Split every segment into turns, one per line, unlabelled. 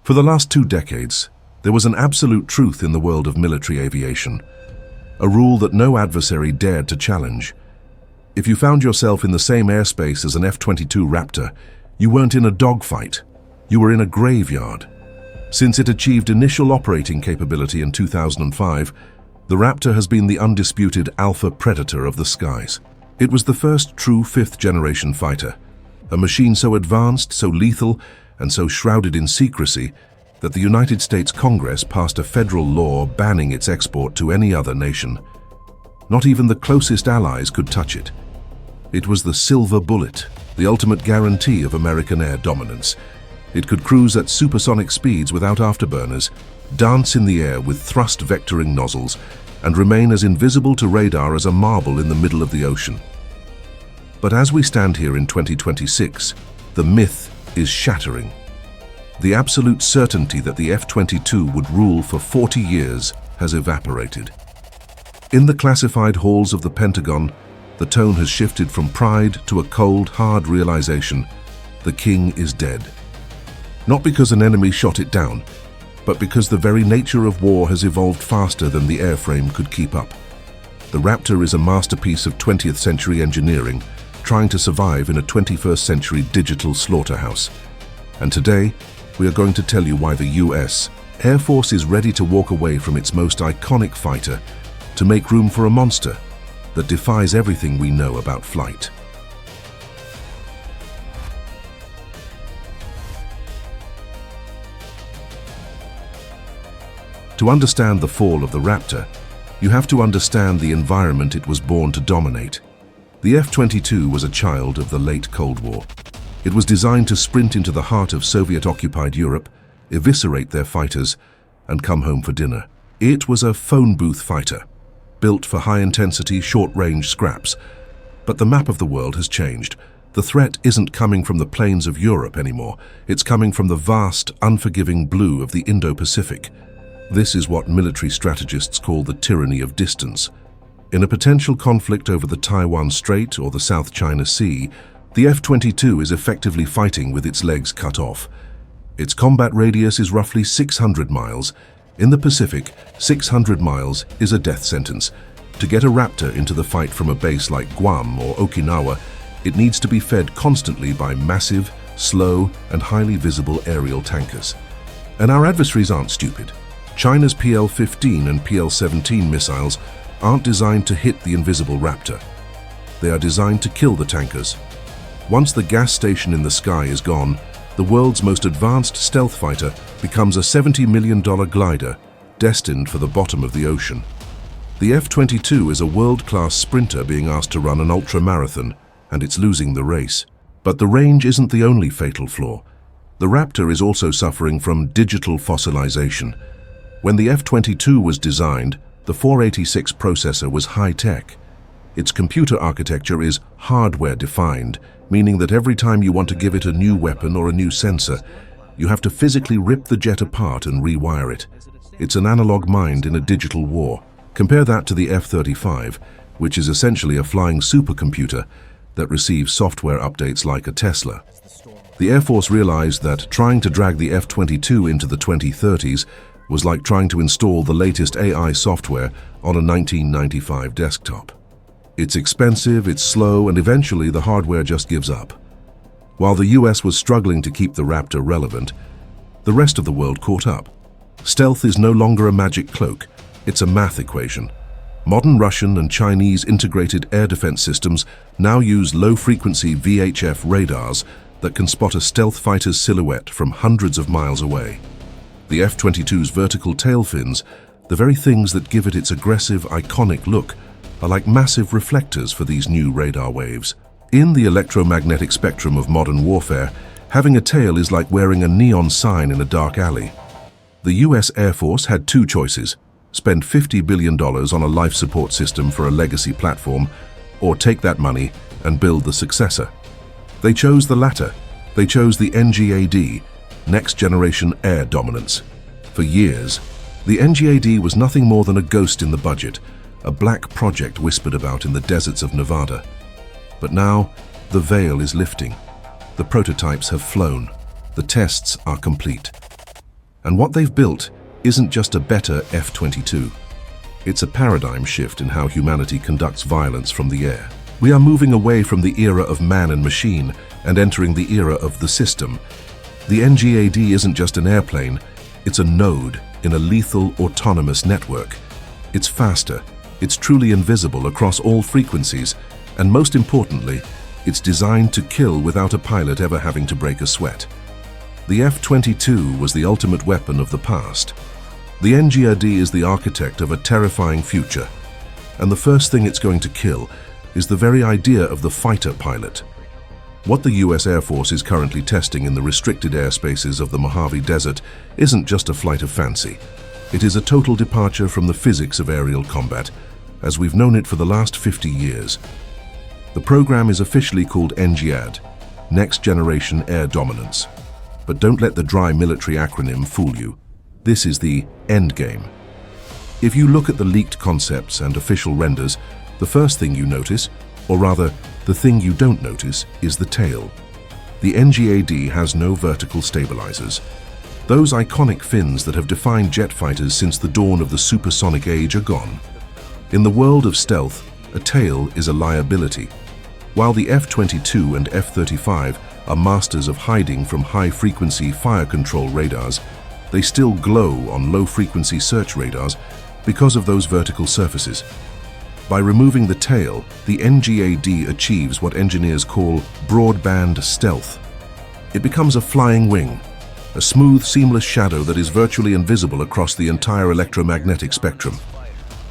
For the last 2 decades, there was an absolute truth in the world of military aviation, a rule that no adversary dared to challenge. If you found yourself in the same airspace as an F-22 Raptor, you weren't in a dogfight, you were in a graveyard. Since it achieved initial operating capability in 2005, the Raptor has been the undisputed alpha predator of the skies. It was the first true 5th-generation fighter, a machine so advanced, so lethal, and so shrouded in secrecy that the United States Congress passed a federal law banning its export to any other nation. Not even the closest allies could touch it. It was the silver bullet, the ultimate guarantee of American air dominance. It could cruise at supersonic speeds without afterburners, dance in the air with thrust vectoring nozzles, and remain as invisible to radar as a marble in the middle of the ocean. But as we stand here in 2026, the myth is shattering. The absolute certainty that the F-22 would rule for 40 years has evaporated. In the classified halls of the Pentagon, the tone has shifted from pride to a cold, hard realization: the king is dead. Not because an enemy shot it down, but because the very nature of war has evolved faster than the airframe could keep up. The Raptor is a masterpiece of 20th century engineering, trying to survive in a 21st century digital slaughterhouse. And today, we are going to tell you why the US Air Force is ready to walk away from its most iconic fighter to make room for a monster that defies everything we know about flight. To understand the fall of the Raptor, you have to understand the environment it was born to dominate. The F-22 was a child of the late Cold War. It was designed to sprint into the heart of Soviet-occupied Europe, eviscerate their fighters, and come home for dinner. It was a phone booth fighter, built for high-intensity, short-range scraps. But the map of the world has changed. The threat isn't coming from the plains of Europe anymore. It's coming from the vast, unforgiving blue of the Indo-Pacific. This is what military strategists call the tyranny of distance. In a potential conflict over the Taiwan Strait or the South China Sea, the F-22 is effectively fighting with its legs cut off. Its combat radius is roughly 600 miles. In the Pacific, 600 miles is a death sentence. To get a Raptor into the fight from a base like Guam or Okinawa, it needs to be fed constantly by massive, slow, and highly visible aerial tankers. And our adversaries aren't stupid. China's PL-15 and PL-17 missiles aren't designed to hit the invisible Raptor. They are designed to kill the tankers. Once the gas station in the sky is gone, the world's most advanced stealth fighter becomes a $70 million glider destined for the bottom of the ocean. The F-22 is a world-class sprinter being asked to run an ultra-marathon, and it's losing the race. But the range isn't the only fatal flaw. The Raptor is also suffering from digital fossilization. When the F-22 was designed, the 486 processor was high-tech. Its computer architecture is hardware-defined, meaning that every time you want to give it a new weapon or a new sensor, you have to physically rip the jet apart and rewire it. It's an analog mind in a digital war. Compare that to the F-35, which is essentially a flying supercomputer that receives software updates like a Tesla. The Air Force realized that trying to drag the F-22 into the 2030s was like trying to install the latest AI software on a 1995 desktop. It's expensive, it's slow, and eventually the hardware just gives up. While the US was struggling to keep the Raptor relevant, the rest of the world caught up. Stealth is no longer a magic cloak, it's a math equation. Modern Russian and Chinese integrated air defense systems now use low-frequency VHF radars that can spot a stealth fighter's silhouette from hundreds of miles away. The F-22's vertical tail fins, the very things that give it its aggressive, iconic look, are like massive reflectors for these new radar waves. In the electromagnetic spectrum of modern warfare, having a tail is like wearing a neon sign in a dark alley. The US Air Force had 2 choices: spend $50 billion on a life support system for a legacy platform, or take that money and build the successor. They chose the latter. They chose the NGAD, Next Generation Air Dominance. For years, the NGAD was nothing more than a ghost in the budget, a black project whispered about in the deserts of Nevada. But now, the veil is lifting. The prototypes have flown. The tests are complete. And what they've built isn't just a better F-22. It's a paradigm shift in how humanity conducts violence from the air. We are moving away from the era of man and machine and entering the era of the system. The NGAD isn't just an airplane, it's a node in a lethal autonomous network. It's faster, it's truly invisible across all frequencies, and most importantly, it's designed to kill without a pilot ever having to break a sweat. The F-22 was the ultimate weapon of the past. The NGAD is the architect of a terrifying future, and the first thing it's going to kill is the very idea of the fighter pilot. What the US Air Force is currently testing in the restricted airspaces of the Mojave Desert isn't just a flight of fancy. It is a total departure from the physics of aerial combat, as we've known it for the last 50 years. The program is officially called NGAD, Next Generation Air Dominance. But don't let the dry military acronym fool you. This is the endgame. If you look at the leaked concepts and official renders, the first thing you notice, or rather, the thing you don't notice, is the tail. The NGAD has no vertical stabilizers. Those iconic fins that have defined jet fighters since the dawn of the supersonic age are gone. In the world of stealth, a tail is a liability. While the F-22 and F-35 are masters of hiding from high-frequency fire control radars, they still glow on low-frequency search radars because of those vertical surfaces. By removing the tail, the NGAD achieves what engineers call broadband stealth. It becomes a flying wing, a smooth, seamless shadow that is virtually invisible across the entire electromagnetic spectrum.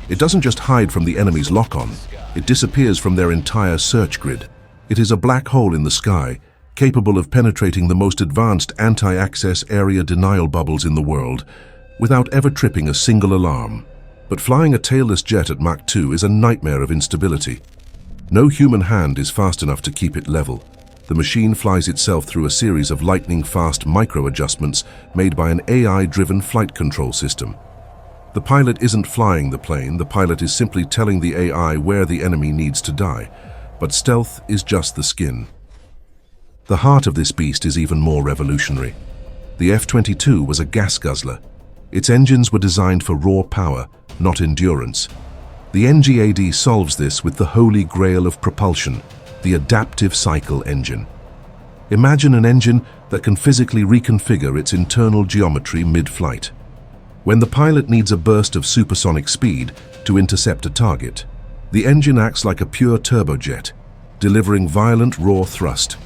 It doesn't just hide from the enemy's lock-on, it disappears from their entire search grid. It is a black hole in the sky, capable of penetrating the most advanced anti-access area denial bubbles in the world, without ever tripping a single alarm. But flying a tailless jet at Mach 2 is a nightmare of instability. No human hand is fast enough to keep it level. The machine flies itself through a series of lightning-fast micro-adjustments made by an AI-driven flight control system. The pilot isn't flying the plane, the pilot is simply telling the AI where the enemy needs to die. But stealth is just the skin. The heart of this beast is even more revolutionary. The F-22 was a gas guzzler. Its engines were designed for raw power, not endurance. The NGAD solves this with the holy grail of propulsion, the adaptive cycle engine. Imagine an engine that can physically reconfigure its internal geometry mid-flight. When the pilot needs a burst of supersonic speed to intercept a target, the engine acts like a pure turbojet, delivering violent raw thrust.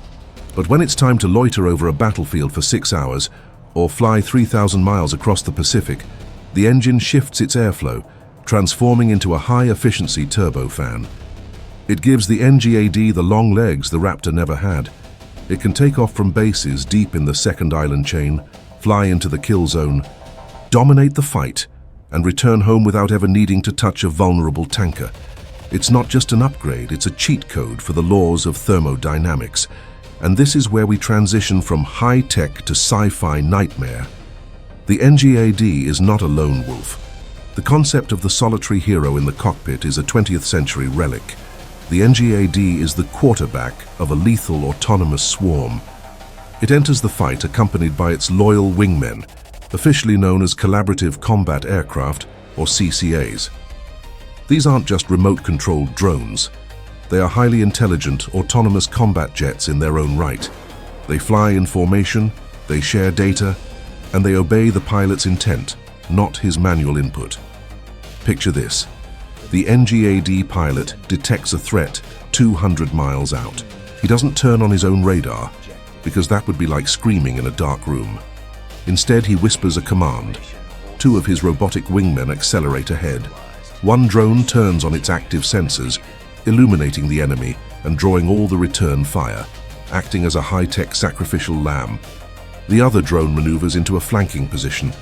But when it's time to loiter over a battlefield for 6 hours or fly 3,000 miles across the Pacific, the engine shifts its airflow, transforming into a high-efficiency turbofan. It gives the NGAD the long legs the Raptor never had. It can take off from bases deep in the second island chain, fly into the kill zone, dominate the fight, and return home without ever needing to touch a vulnerable tanker. It's not just an upgrade, it's a cheat code for the laws of thermodynamics. And this is where we transition from high-tech to sci-fi nightmare. The NGAD is not a lone wolf. The concept of the solitary hero in the cockpit is a 20th century relic. The NGAD is the quarterback of a lethal autonomous swarm. It enters the fight accompanied by its loyal wingmen, officially known as Collaborative Combat Aircraft, or CCAs. These aren't just remote-controlled drones. They are highly intelligent, autonomous combat jets in their own right. They fly in formation, they share data, and they obey the pilot's intent, not his manual input. Picture this. The NGAD pilot detects a threat 200 miles out. He doesn't turn on his own radar, because that would be like screaming in a dark room. Instead, he whispers a command. 2 of his robotic wingmen accelerate ahead. 1 drone turns on its active sensors, illuminating the enemy and drawing all the return fire, acting as a high-tech sacrificial lamb. The other drone maneuvers into a flanking position.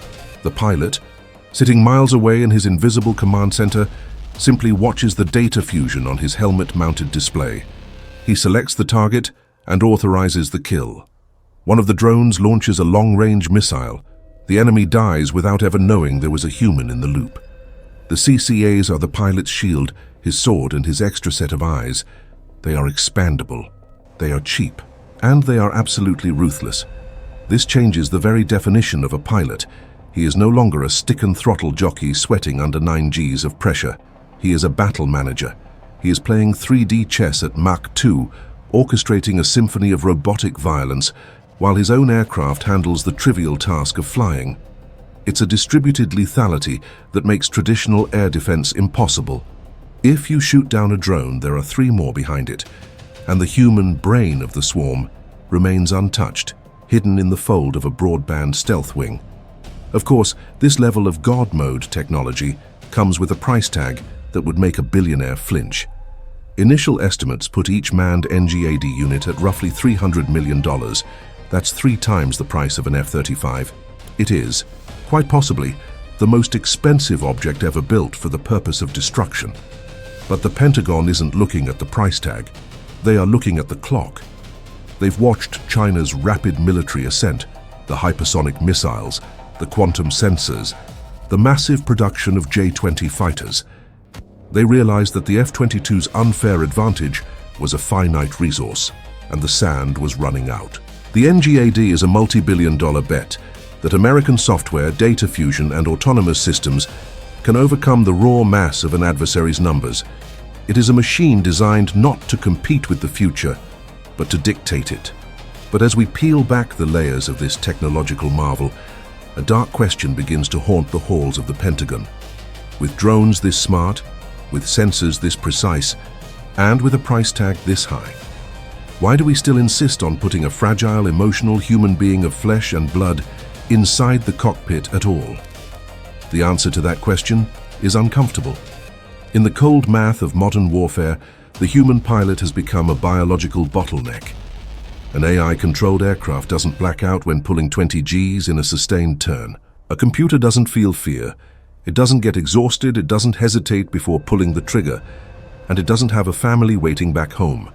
The pilot, sitting miles away in his invisible command center, simply watches the data fusion on his helmet-mounted display. He selects the target and authorizes the kill. One of the drones launches a long-range missile. The enemy dies without ever knowing there was a human in the loop. The CCAs are the pilot's shield, his sword and his extra set of eyes. They are expandable, they are cheap, and they are absolutely ruthless. This changes the very definition of a pilot. He is no longer a stick-and-throttle jockey sweating under 9 Gs of pressure. He is a battle manager. He is playing 3D chess at Mach 2, orchestrating a symphony of robotic violence, while his own aircraft handles the trivial task of flying. It's a distributed lethality that makes traditional air defense impossible. If you shoot down a drone, there are 3 more behind it, and the human brain of the swarm remains untouched, hidden in the fold of a broadband stealth wing. Of course, this level of God mode technology comes with a price tag that would make a billionaire flinch. Initial estimates put each manned NGAD unit at roughly $300 million. That's 3 times the price of an F-35. It is, quite possibly, the most expensive object ever built for the purpose of destruction. But the Pentagon isn't looking at the price tag. They are looking at the clock. They've watched China's rapid military ascent, the hypersonic missiles, the quantum sensors, the massive production of J-20 fighters. They realized that the F-22's unfair advantage was a finite resource, and the sand was running out. The NGAD is a multi-billion-dollar bet that American software, data fusion, and autonomous systems can overcome the raw mass of an adversary's numbers. It is a machine designed not to compete with the future, but to dictate it. But as we peel back the layers of this technological marvel, a dark question begins to haunt the halls of the Pentagon. With drones this smart, with sensors this precise, and with a price tag this high, why do we still insist on putting a fragile, emotional human being of flesh and blood inside the cockpit at all? The answer to that question is uncomfortable. In the cold math of modern warfare, the human pilot has become a biological bottleneck. An AI-controlled aircraft doesn't black out when pulling 20 Gs in a sustained turn. A computer doesn't feel fear. It doesn't get exhausted, it doesn't hesitate before pulling the trigger, and it doesn't have a family waiting back home.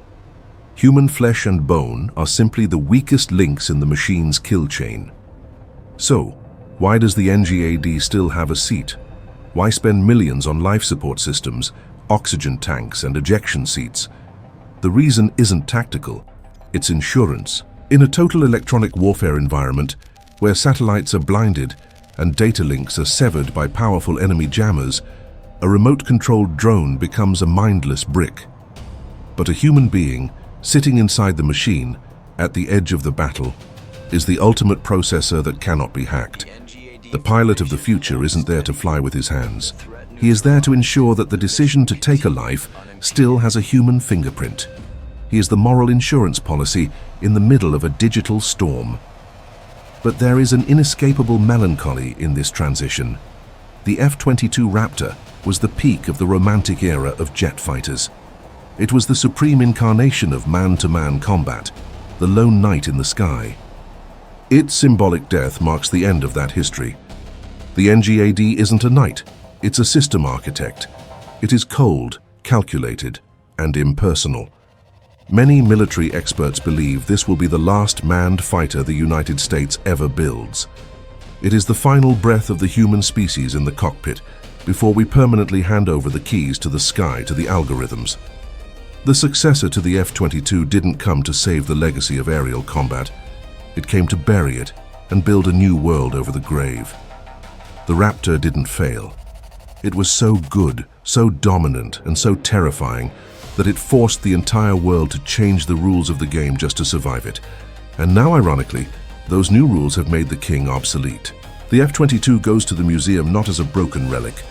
Human flesh and bone are simply the weakest links in the machine's kill chain. So, why does the NGAD still have a seat? Why spend millions on life support systems, oxygen tanks, and ejection seats? The reason isn't tactical. It's insurance. In a total electronic warfare environment, where satellites are blinded and data links are severed by powerful enemy jammers, a remote-controlled drone becomes a mindless brick. But a human being, sitting inside the machine, at the edge of the battle, is the ultimate processor that cannot be hacked. The pilot of the future isn't there to fly with his hands. He is there to ensure that the decision to take a life still has a human fingerprint. He is the moral insurance policy in the middle of a digital storm. But there is an inescapable melancholy in this transition. The F-22 Raptor was the peak of the romantic era of jet fighters. It was the supreme incarnation of man-to-man combat, the lone knight in the sky. Its symbolic death marks the end of that history. The NGAD isn't a knight, it's a system architect. It is cold, calculated, and impersonal. Many military experts believe this will be the last manned fighter the United States ever builds. It is the final breath of the human species in the cockpit before we permanently hand over the keys to the sky to the algorithms. The successor to the F-22 didn't come to save the legacy of aerial combat. It came to bury it and build a new world over the grave. The Raptor didn't fail. It was so good, so dominant, and so terrifying that it forced the entire world to change the rules of the game just to survive it. And now, ironically, those new rules have made the king obsolete. The F-22 goes to the museum not as a broken relic,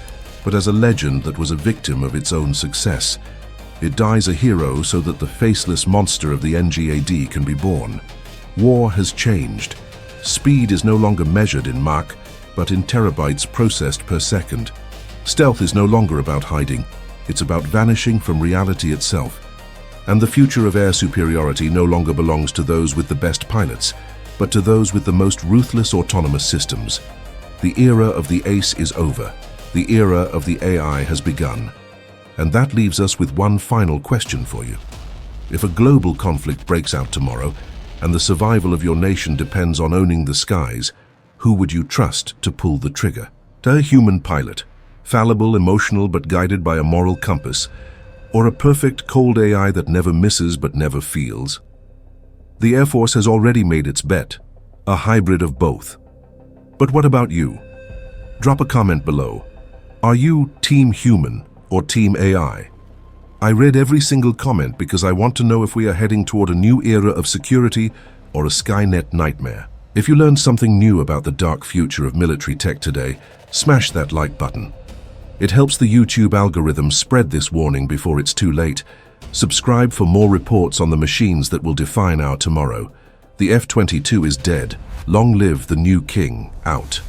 but as a legend that was a victim of its own success. It dies a hero so that the faceless monster of the NGAD can be born. War has changed. Speed is no longer measured in Mach, but in terabytes processed per second. Stealth is no longer about hiding. It's about vanishing from reality itself. And the future of air superiority no longer belongs to those with the best pilots, but to those with the most ruthless autonomous systems. The era of the ace is over. The era of the AI has begun. And that leaves us with one final question for you. If a global conflict breaks out tomorrow, and the survival of your nation depends on owning the skies, who would you trust to pull the trigger? A human pilot, fallible, emotional, but guided by a moral compass, or a perfect, cold AI that never misses but never feels? The Air Force has already made its bet, a hybrid of both. But what about you? Drop a comment below. Are you Team Human or Team AI? I read every single comment because I want to know if we are heading toward a new era of security or a Skynet nightmare. If you learned something new about the dark future of military tech today, smash that like button. It helps the YouTube algorithm spread this warning before it's too late. Subscribe for more reports on the machines that will define our tomorrow. The F-22 is dead. Long live the new king. Out.